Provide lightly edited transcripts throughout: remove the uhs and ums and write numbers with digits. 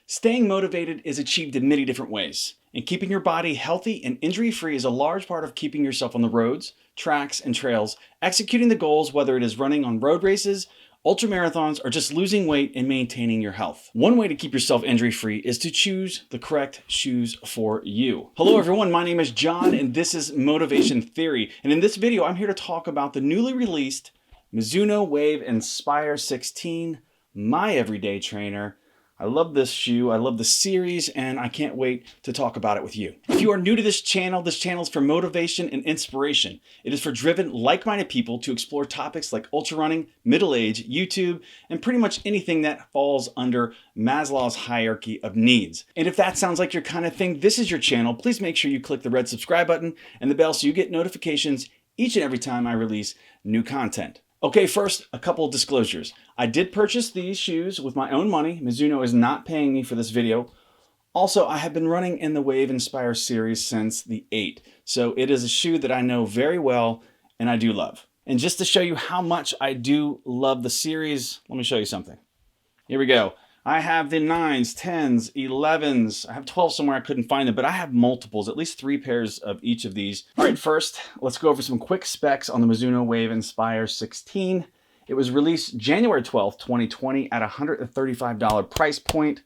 Staying motivated is achieved in many different ways, and keeping your body healthy and injury-free is a large part of keeping yourself on the roads, tracks, and trails, executing the goals, whether it is running on road races, ultramarathons, or just losing weight and maintaining your health. One way to keep yourself injury-free is to choose the correct shoes for you. Hello everyone, my name is John and this is Motivation Theory. And in this video, I'm here to talk about the newly released Mizuno Wave Inspire 16, my everyday trainer. I love this shoe, I love the series, and I can't wait to talk about it with you. If you are new to this channel is for motivation and inspiration. It is for driven, like-minded people to explore topics like ultra running, middle age, YouTube, and pretty much anything that falls under Maslow's hierarchy of needs. And if that sounds like your kind of thing, this is your channel. Please make sure you click the red subscribe button and the bell so you get notifications each and every time I release new content. Okay, first, a couple of disclosures. I did purchase these shoes with my own money. Mizuno is not paying me for this video. Also, I have been running in the Wave Inspire series since the 8. So it is a shoe that I know very well and I do love. And just to show you how much I do love the series, let me show you something. Here we go. I have the 9s, 10s, 11s. I have 12 somewhere, I couldn't find them, but I have multiples, at least 3 pairs of each of these. All right, first, let's go over some quick specs on the Mizuno Wave Inspire 16. It was released January 12th, 2020 at a $135 price point.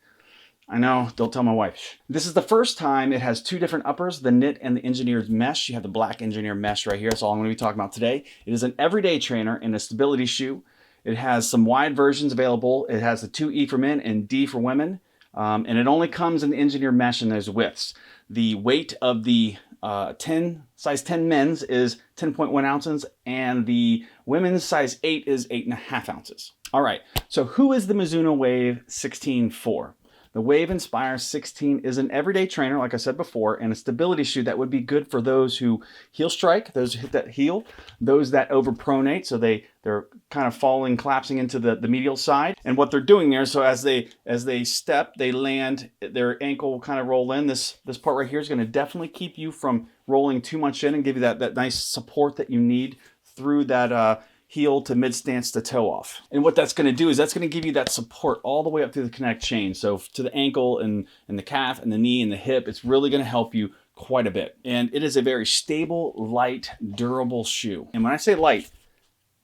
I know, don't tell my wife. This is the first time it has 2 different uppers, the knit and the engineered mesh. You have the black engineered mesh right here. That's all I'm gonna be talking about today. It is an everyday trainer and a stability shoe. It has some wide versions available. It has the 2E for men and D for women. And it only comes in the engineered mesh in those widths. The weight of the size 10 men's is 10.1 ounces and the women's size 8 is 8.5 ounces. All right, so who is the Mizuno Wave 16 for? The Wave Inspire 16 is an everyday trainer, like I said before, and a stability shoe that would be good for those who heel strike, those who hit that heel, those that overpronate, so they're kind of falling, collapsing into the medial side. And what they're doing there, so as they step, they land, their ankle will kind of roll in. This part right here is going to definitely keep you from rolling too much in and give you that nice support that you need through that heel to mid stance to toe off. And what that's going to do is that's going to give you that support all the way up through the connect chain. So to the ankle and the calf and the knee and the hip, it's really going to help you quite a bit. And it is a very stable, light, durable shoe. And when I say light,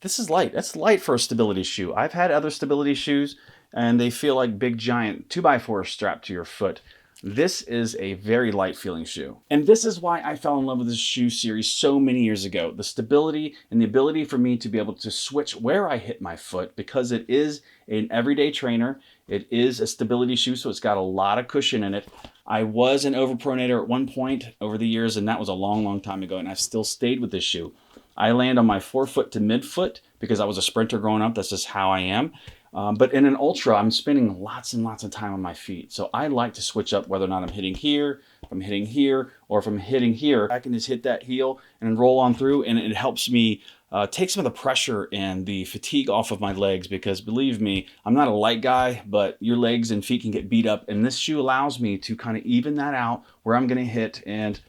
this is light. That's light for a stability shoe. I've had other stability shoes and they feel like big giant 2x4 strapped to your foot. This is a very light feeling shoe. And this is why I fell in love with this shoe series so many years ago. The stability and the ability for me to be able to switch where I hit my foot because it is an everyday trainer. It is a stability shoe, so it's got a lot of cushion in it. I was an overpronator at one point over the years, and that was a long, long time ago, and I've still stayed with this shoe. I land on my forefoot to midfoot because I was a sprinter growing up. That's just how I am. But in an ultra, I'm spending lots and lots of time on my feet. So I like to switch up whether or not I'm hitting here, if I'm hitting here, or if I'm hitting here. I can just hit that heel and roll on through, and it helps me take some of the pressure and the fatigue off of my legs because believe me, I'm not a light guy, but your legs and feet can get beat up. And this shoe allows me to kind of even that out where I'm going to hit, and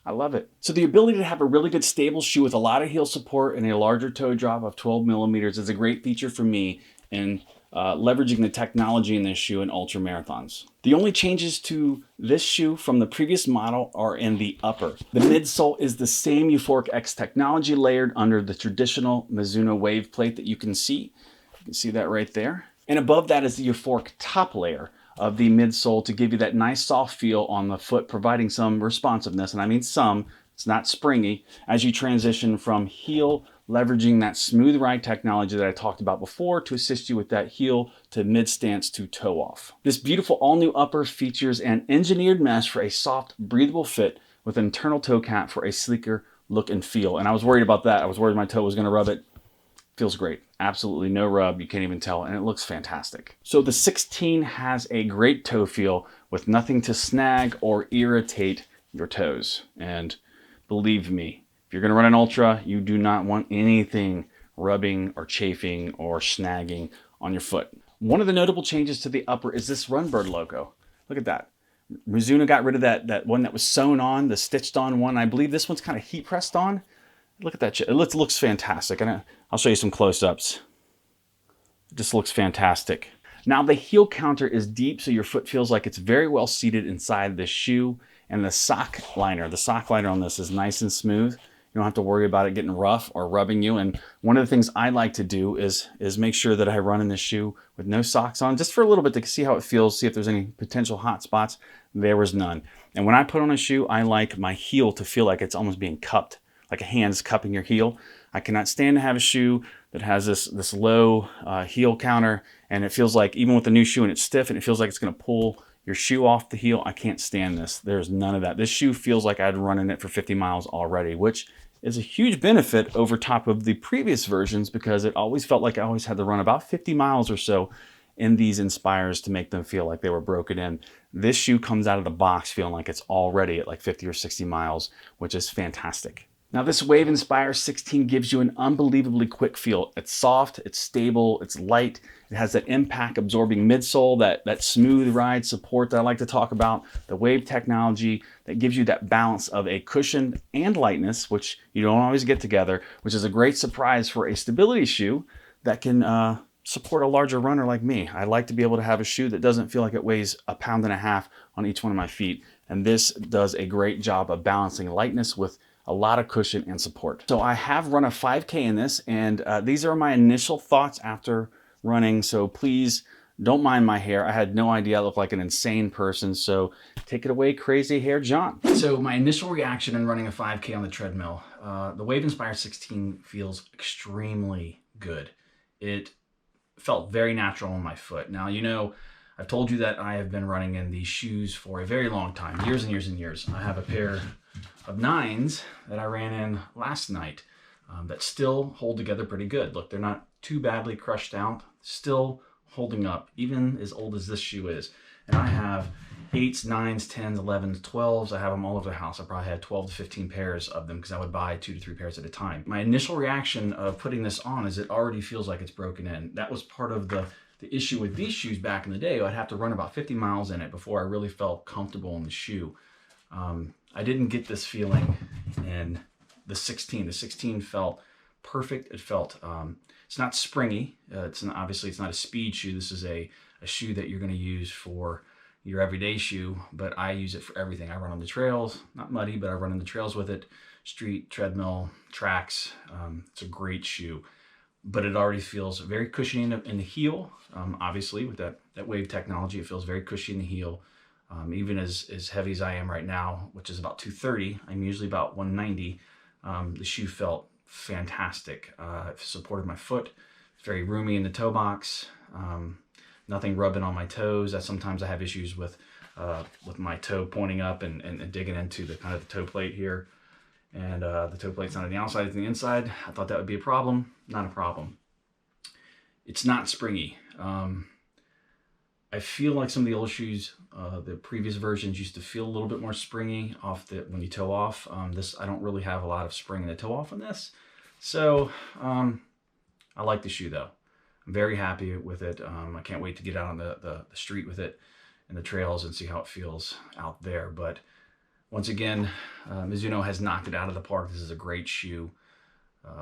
I love it. So the ability to have a really good stable shoe with a lot of heel support and a larger toe drop of 12 millimeters is a great feature for me in leveraging the technology in this shoe in ultra marathons. The only changes to this shoe from the previous model are in the upper. The midsole is the same Euphoric X technology layered under the traditional Mizuno Wave plate that you can see. You can see that right there. And above that is the Euphoric top layer of the midsole to give you that nice soft feel on the foot, providing some responsiveness, and I mean some, it's not springy, as you transition from heel, leveraging that smooth ride technology that I talked about before to assist you with that heel to mid stance to toe off. This beautiful all new upper features an engineered mesh for a soft, breathable fit with an internal toe cap for a sleeker look and feel. And I was worried about that. I was worried my toe was gonna rub it. Feels great. Absolutely no rub, you can't even tell, and it looks fantastic. So the 16 has a great toe feel with nothing to snag or irritate your toes. And believe me, if you're gonna run an ultra, you do not want anything rubbing or chafing or snagging on your foot. One of the notable changes to the upper is this Runbird logo. Look at that. Mizuno got rid of that one that was sewn on, the stitched on one. I believe this one's kind of heat pressed on. Look at that shit. It looks fantastic. And I'll show you some close-ups. It just looks fantastic. Now the heel counter is deep, so your foot feels like it's very well seated inside the shoe. And the sock liner on this is nice and smooth. You don't have to worry about it getting rough or rubbing you. And one of the things I like to do is make sure that I run in this shoe with no socks on, just for a little bit to see how it feels, see if there's any potential hot spots. There was none. And when I put on a shoe, I like my heel to feel like it's almost being cupped, like a hand's cupping your heel. I cannot stand to have a shoe that has this low heel counter, and it feels like, even with the new shoe and it's stiff, and it feels like it's going to pull your shoe off the heel. I can't stand this. There's none of that. This shoe feels like I'd run in it for 50 miles already, which is a huge benefit over top of the previous versions, because it always felt like I always had to run about 50 miles or so in these Inspires to make them feel like they were broken in. This shoe comes out of the box feeling like it's already at like 50 or 60 miles, which is fantastic. Now this Wave Inspire 16 gives you an unbelievably quick feel. It's soft, it's stable, it's light. It has that impact absorbing midsole, that smooth ride support that I like to talk about, the Wave technology that gives you that balance of a cushion and lightness, which you don't always get together, which is a great surprise for a stability shoe that can support a larger runner like me. I like to be able to have a shoe that doesn't feel like it weighs 1.5 pounds on each one of my feet. And this does a great job of balancing lightness with a lot of cushion and support. So I have run a 5K in this, and these are my initial thoughts after running. So please don't mind my hair. I had no idea I looked like an insane person. So take it away, crazy hair John. So my initial reaction in running a 5K on the treadmill, the Wave Inspire 16 feels extremely good. It felt very natural on my foot. Now, you know, I've told you that I have been running in these shoes for a very long time, years and years and years. I have a pair of 9s that I ran in last night that still hold together pretty good. Look, they're not too badly crushed out, still holding up, even as old as this shoe is. And I have 8s, 9s, 10s, 11s, 12s. I have them all over the house. I probably had 12 to 15 pairs of them because I would buy 2 to 3 pairs at a time. My initial reaction of putting this on is it already feels like it's broken in. That was part of the issue with these shoes back in the day. I'd have to run about 50 miles in it before I really felt comfortable in the shoe. I didn't get this feeling in the 16. The 16 felt perfect. It felt, it's not springy. Obviously it's not a speed shoe. This is a shoe that you're going to use for your everyday shoe, but I use it for everything. I run on the trails, not muddy, but I run on the trails with it, street, treadmill, tracks. It's a great shoe, but it already feels very cushiony in the heel. Obviously with that Wave technology, it feels very cushy in the heel. Even as heavy as I am right now, which is about 230, I'm usually about 190. The shoe felt fantastic. It supported my foot. It's very roomy in the toe box. Nothing rubbing on my toes. Sometimes I have issues with my toe pointing up and digging into the kind of the toe plate here. And the toe plate's not on the outside, it's on the inside. I thought that would be a problem. Not a problem. It's not springy. I feel like some of the old shoes, the previous versions used to feel a little bit more springy when you toe off. I don't really have a lot of spring in the toe off on this. So I like the shoe though. I'm very happy with it. I can't wait to get out on the street with it and the trails and see how it feels out there. But once again, Mizuno has knocked it out of the park. This is a great shoe.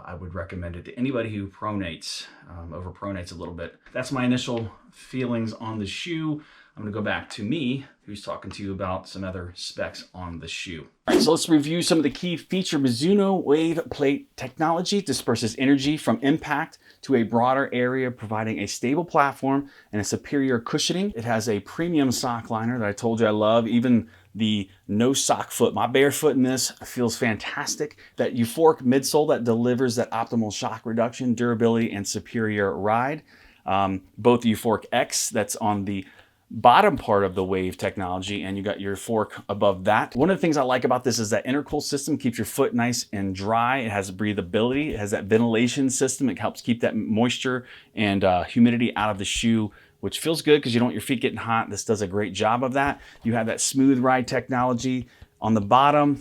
I would recommend it to anybody who pronates, overpronates a little bit. That's my initial feelings on the shoe. I'm going to go back to me, who's talking to you about some other specs on the shoe. All right, so let's review some of the key features. Mizuno Wave Plate technology disperses energy from impact to a broader area, providing a stable platform and a superior cushioning. It has a premium sock liner that I told you I love. Even the no sock foot, my bare foot in this feels fantastic. That euphoric midsole that delivers that optimal shock reduction, durability, and superior ride. Both the Euphoric X that's on the bottom part of the Wave technology, and you got your fork above that. One of the things I like about this is that intercool system keeps your foot nice and dry. It has breathability. It has that ventilation system. It helps keep that moisture and humidity out of the shoe, which feels good because you don't want your feet getting hot. This does a great job of that. You have that smooth ride technology on the bottom,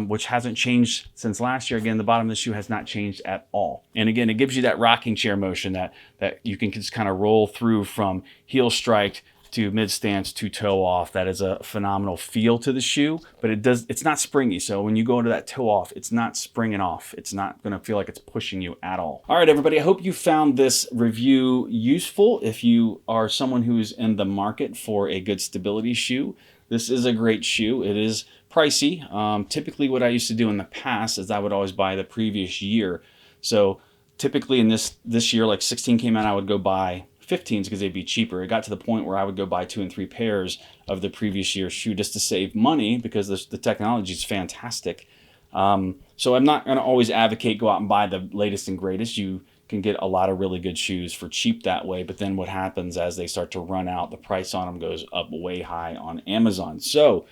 which hasn't changed since last year. Again, the bottom of the shoe has not changed at all. And again, it gives you that rocking chair motion that you can just kind of roll through from heel strike to mid stance to toe off. That is a phenomenal feel to the shoe, but it's not springy. So when you go into that toe off, it's not springing off. It's not going to feel like it's pushing you at all. All right, everybody, I hope you found this review useful. If you are someone who's in the market for a good stability shoe, this is a great shoe. It is pricey. Typically what I used to do in the past is I would always buy the previous year. So typically in this year, like 16 came out, I would go buy 15s because they'd be cheaper. It got to the point where I would go buy 2 and 3 pairs of the previous year's shoe just to save money because the technology is fantastic. So I'm not going to always advocate go out and buy the latest and greatest. You can get a lot of really good shoes for cheap that way, but then what happens as they start to run out, the price on them goes up way high on Amazon. So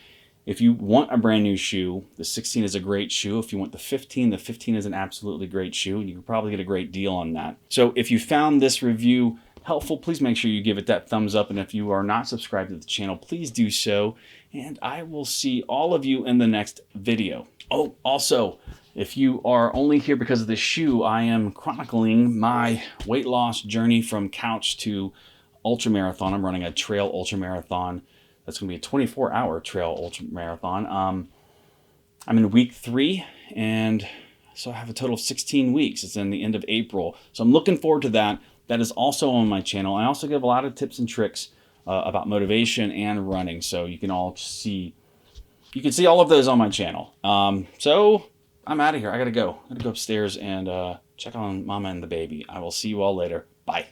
if you want a brand new shoe, the 16 is a great shoe. If you want the 15 is an absolutely great shoe, and you can probably get a great deal on that. So if you found this review helpful, please make sure you give it that thumbs up. And if you are not subscribed to the channel, please do so. And I will see all of you in the next video. Oh, also, if you are only here because of this shoe, I am chronicling my weight loss journey from couch to ultra marathon. I'm running a trail ultra marathon. That's going to be a 24-hour trail ultra marathon. I'm in week 3, and so I have a total of 16 weeks. It's in the end of April. So I'm looking forward to that. That is also on my channel. I also give a lot of tips and tricks about motivation and running. So you can see all of those on my channel. So I'm out of here. I gotta go upstairs and check on Mama and the baby. I will see you all later. Bye.